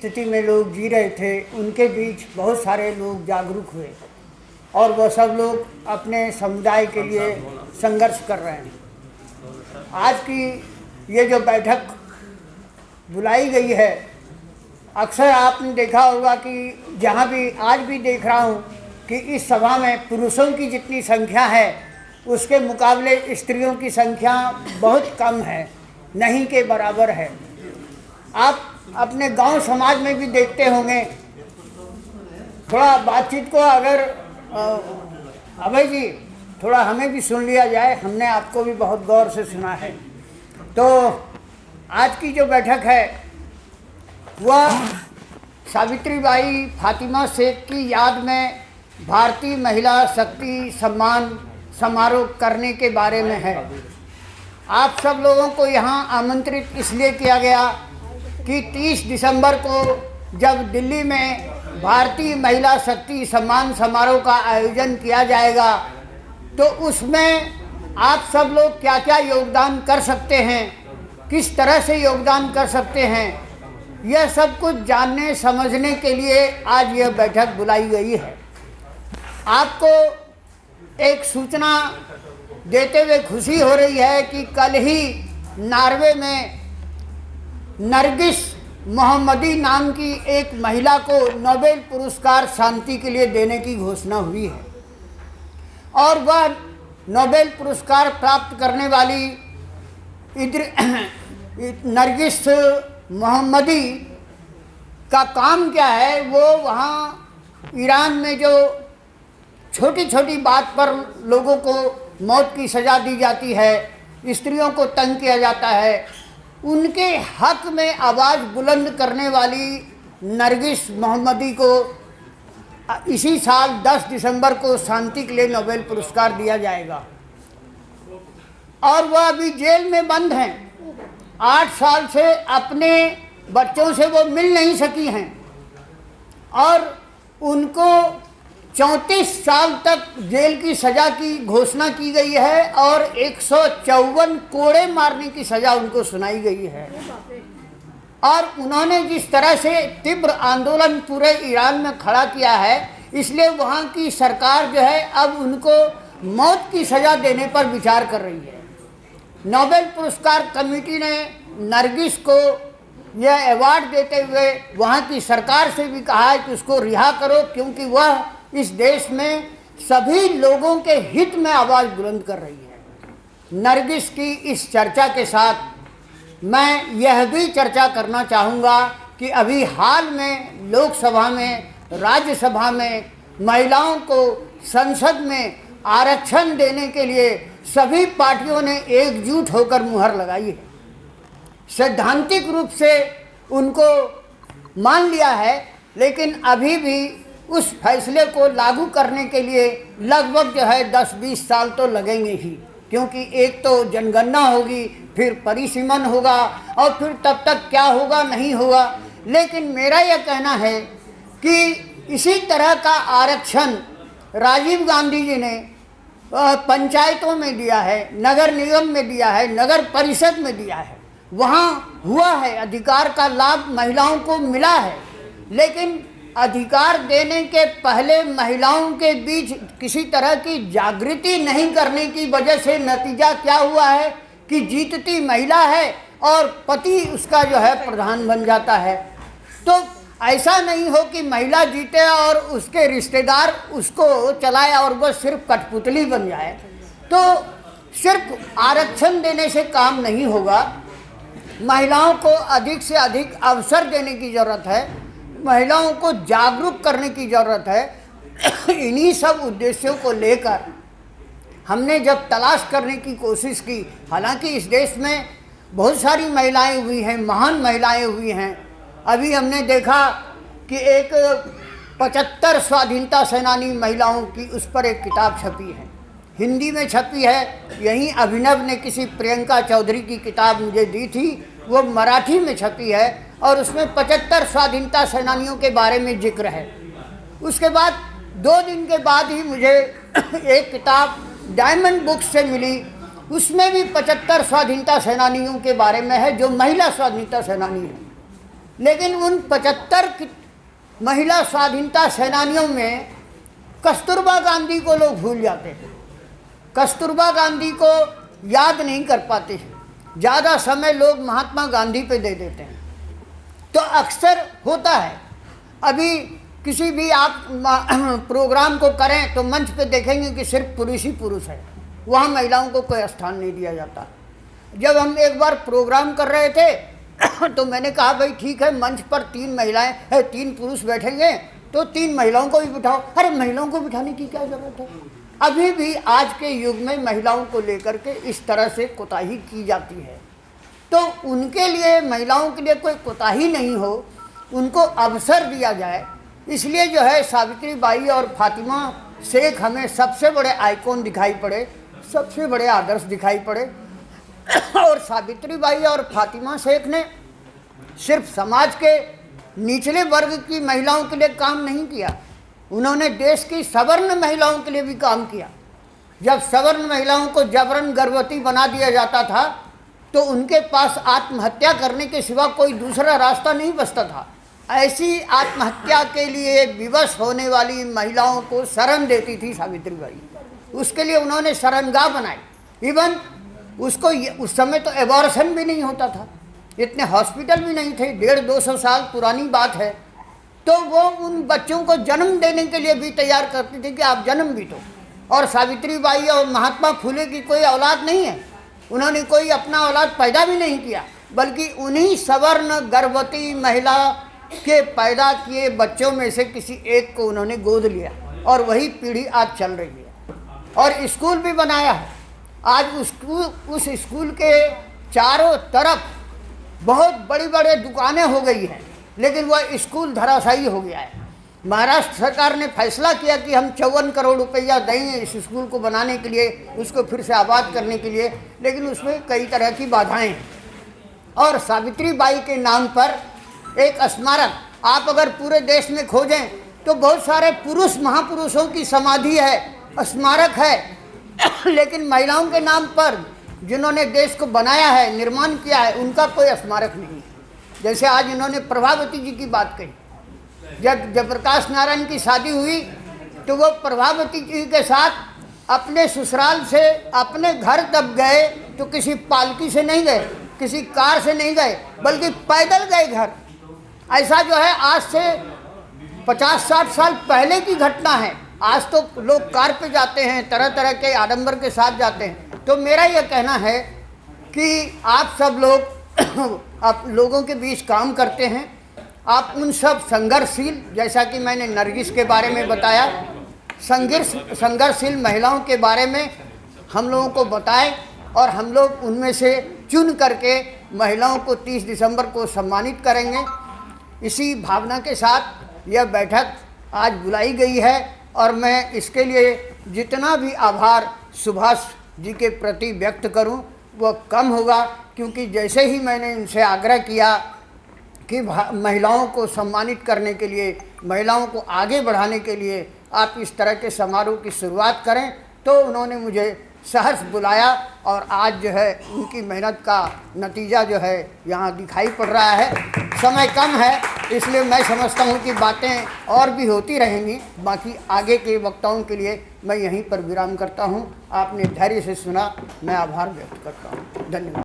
स्थिति में लोग जी रहे थे, उनके बीच बहुत सारे लोग जागरूक हुए और वह सब लोग अपने समुदाय के लिए संघर्ष कर रहे हैं। आज की ये जो बैठक बुलाई गई है, अक्सर आपने देखा होगा कि जहाँ भी आज भी देख रहा हूँ कि इस सभा में पुरुषों की जितनी संख्या है उसके मुकाबले स्त्रियों की संख्या बहुत कम है, नहीं के बराबर है। आप अपने गांव समाज में भी देखते होंगे। थोड़ा बातचीत को अगर अभय जी थोड़ा हमें भी सुन लिया जाए, हमने आपको भी बहुत गौर से सुना है। तो आज की जो बैठक है वह सावित्रीबाई फातिमा शेख की याद में भारतीय महिला शक्ति सम्मान समारोह करने के बारे में है। आप सब लोगों को यहाँ आमंत्रित इसलिए किया गया कि 30 दिसंबर को जब दिल्ली में भारतीय महिला शक्ति सम्मान समारोह का आयोजन किया जाएगा तो उसमें आप सब लोग क्या क्या योगदान कर सकते हैं, किस तरह से योगदान कर सकते हैं, यह सब कुछ जानने समझने के लिए आज यह बैठक बुलाई गई है। आपको एक सूचना देते हुए खुशी हो रही है कि कल ही नॉर्वे में नरगिस मोहम्मदी नाम की एक महिला को नोबेल पुरस्कार शांति के लिए देने की घोषणा हुई है और वह नोबेल पुरस्कार प्राप्त करने वाली नरगिस मोहम्मदी का काम क्या है, वो वहाँ ईरान में जो छोटी छोटी बात पर लोगों को मौत की सज़ा दी जाती है, स्त्रियों को तंग किया जाता है, उनके हक में आवाज़ बुलंद करने वाली नरगिस मोहम्मदी को इसी साल 10 दिसंबर को शांति के लिए नोबेल पुरस्कार दिया जाएगा। और वह अभी जेल में बंद हैं। 8 साल से अपने बच्चों से वो मिल नहीं सकी हैं और उनको 34 साल तक जेल की सज़ा की घोषणा की गई है और 154 कोड़े मारने की सज़ा उनको सुनाई गई है। और उन्होंने जिस तरह से तीव्र आंदोलन पूरे ईरान में खड़ा किया है, इसलिए वहाँ की सरकार जो है अब उनको मौत की सज़ा देने पर विचार कर रही है। नोबेल पुरस्कार कमेटी ने नरगिस को यह अवार्ड देते हुए वहाँ की सरकार से भी कहा है कि उसको रिहा करो, क्योंकि वह इस देश में सभी लोगों के हित में आवाज़ बुलंद कर रही है। नरगिस की इस चर्चा के साथ मैं यह भी चर्चा करना चाहूँगा कि अभी हाल में लोकसभा में, राज्यसभा में महिलाओं को संसद में आरक्षण देने के लिए सभी पार्टियों ने एकजुट होकर मुहर लगाई है। सैद्धांतिक रूप से उनको मान लिया है, लेकिन अभी भी उस फैसले को लागू करने के लिए लगभग जो है 10-20 साल तो लगेंगे ही, क्योंकि एक तो जनगणना होगी, फिर परिसीमन होगा और फिर तब तक क्या होगा नहीं होगा। लेकिन मेरा यह कहना है कि इसी तरह का आरक्षण राजीव गांधी जी ने पंचायतों में दिया है, नगर निगम में दिया है, नगर परिषद में दिया है, वहाँ हुआ है, अधिकार का लाभ महिलाओं को मिला है। लेकिन अधिकार देने के पहले महिलाओं के बीच किसी तरह की जागृति नहीं करने की वजह से नतीजा क्या हुआ है कि जीतती महिला है और पति उसका जो है प्रधान बन जाता है। तो ऐसा नहीं हो कि महिला जीते और उसके रिश्तेदार उसको चलाए और वह सिर्फ कठपुतली बन जाए। तो सिर्फ आरक्षण देने से काम नहीं होगा, महिलाओं को अधिक से अधिक अवसर देने की ज़रूरत है, महिलाओं को जागरूक करने की ज़रूरत है। इन्हीं सब उद्देश्यों को लेकर हमने जब तलाश करने की कोशिश की, हालांकि इस देश में बहुत सारी महिलाएं हुई हैं, महान महिलाएं हुई हैं। अभी हमने देखा कि एक 75 स्वाधीनता सेनानी महिलाओं की उस पर एक किताब छपी है, हिंदी में छपी है। यहीं अभिनव ने किसी प्रियंका चौधरी की किताब मुझे दी थी, वो मराठी में छपी है और उसमें 75 स्वाधीनता सेनानियों के बारे में जिक्र है। उसके बाद 2 दिन के बाद ही मुझे एक किताब डायमंड बुक्स से मिली, उसमें भी 75 स्वाधीनता सेनानियों के बारे में है जो महिला स्वाधीनता सेनानी है। लेकिन उन 75 महिला स्वाधीनता सेनानियों में कस्तूरबा गांधी को लोग भूल जाते हैं, कस्तूरबा गांधी को याद नहीं कर पाते हैं, ज़्यादा समय लोग महात्मा गांधी पे दे देते हैं। तो अक्सर होता है, अभी किसी भी आप प्रोग्राम को करें तो मंच पे देखेंगे कि सिर्फ पुरुष ही पुरुष है, वहाँ महिलाओं को कोई स्थान नहीं दिया जाता। जब हम एक बार प्रोग्राम कर रहे थे तो मैंने कहा भाई ठीक है, मंच पर 3 महिलाएं है, 3 पुरुष बैठेंगे तो 3 महिलाओं को भी बिठाओ। अरे महिलाओं को बिठाने की क्या ज़रूरत है? अभी भी आज के युग में महिलाओं को लेकर के इस तरह से कोताही की जाती है। तो उनके लिए, महिलाओं के लिए कोई कोताही नहीं हो, उनको अवसर दिया जाए, इसलिए जो है सावित्री बाई और फातिमा शेख हमें सबसे बड़े आइकॉन दिखाई पड़े, सबसे बड़े आदर्श दिखाई पड़े। और सावित्री बाई और फातिमा शेख ने सिर्फ समाज के निचले वर्ग की महिलाओं के लिए काम नहीं किया, उन्होंने देश की सवर्ण महिलाओं के लिए भी काम किया। जब सवर्ण महिलाओं को जबरन गर्भवती बना दिया जाता था तो उनके पास आत्महत्या करने के सिवा कोई दूसरा रास्ता नहीं बचता था। ऐसी आत्महत्या के लिए विवश होने वाली महिलाओं को शरण देती थी सावित्री बाई, उसके लिए उन्होंने शरणगाह बनाई। इवन उसको उस समय तो एबॉर्शन भी नहीं होता था, इतने हॉस्पिटल भी नहीं थे, 150-200 साल पुरानी बात है। तो वो उन बच्चों को जन्म देने के लिए भी तैयार करती थी कि आप जन्म भी दो। और सावित्री बाई और महात्मा फुले की कोई औलाद नहीं है, उन्होंने कोई अपना औलाद पैदा भी नहीं किया, बल्कि उन्हीं सवर्ण गर्भवती महिला के पैदा किए बच्चों में से किसी एक को उन्होंने गोद लिया, और वही पीढ़ी आज चल रही है। और स्कूल भी बनाया है, आज उस स्कूल के चारों तरफ बहुत बड़ी बड़ी दुकानें हो गई हैं, लेकिन वह स्कूल धराशायी हो गया है। महाराष्ट्र सरकार ने फैसला किया कि हम 54 करोड़ रुपया देंगे इस स्कूल को बनाने के लिए, उसको फिर से आबाद करने के लिए, लेकिन उसमें कई तरह की बाधाएं हैं। और सावित्री बाई के नाम पर एक स्मारक आप अगर पूरे देश में खोजें तो बहुत सारे पुरुष महापुरुषों की समाधि है, स्मारक है, लेकिन महिलाओं के नाम पर जिन्होंने देश को बनाया है, निर्माण किया है, उनका कोई स्मारक नहीं। जैसे आज इन्होंने प्रभावती जी की बात कही, जब जयप्रकाश नारायण की शादी हुई तो वो प्रभावती जी के साथ अपने ससुराल से अपने घर तब गए तो किसी पालकी से नहीं गए, किसी कार से नहीं गए, बल्कि पैदल गए घर। ऐसा जो है आज से 50-60 साल पहले की घटना है। आज तो लोग कार पे जाते हैं, तरह तरह के आडंबर के साथ जाते हैं। तो मेरा यह कहना है कि आप सब लोग आप लोगों के बीच काम करते हैं, आप उन सब संघर्षशील, जैसा कि मैंने नरगिस के बारे में बताया, संघर्षशील महिलाओं के बारे में हम लोगों को बताएं, और हम लोग उनमें से चुन करके महिलाओं को 30 दिसंबर को सम्मानित करेंगे। इसी भावना के साथ यह बैठक आज बुलाई गई है, और मैं इसके लिए जितना भी आभार सुभाष जी के प्रति व्यक्त करूं वह कम होगा, क्योंकि जैसे ही मैंने इनसे आग्रह किया कि महिलाओं को सम्मानित करने के लिए, महिलाओं को आगे बढ़ाने के लिए आप इस तरह के समारोह की शुरुआत करें, तो उन्होंने मुझे सहर्ष बुलाया, और आज जो है उनकी मेहनत का नतीजा जो है यहाँ दिखाई पड़ रहा है। समय कम है, इसलिए मैं समझता हूँ कि बातें और भी होती रहेंगी। बाकी आगे के वक्ताओं के लिए मैं यहीं पर विराम करता हूँ। आपने धैर्य से सुना, मैं आभार व्यक्त करता हूँ। धन्यवाद।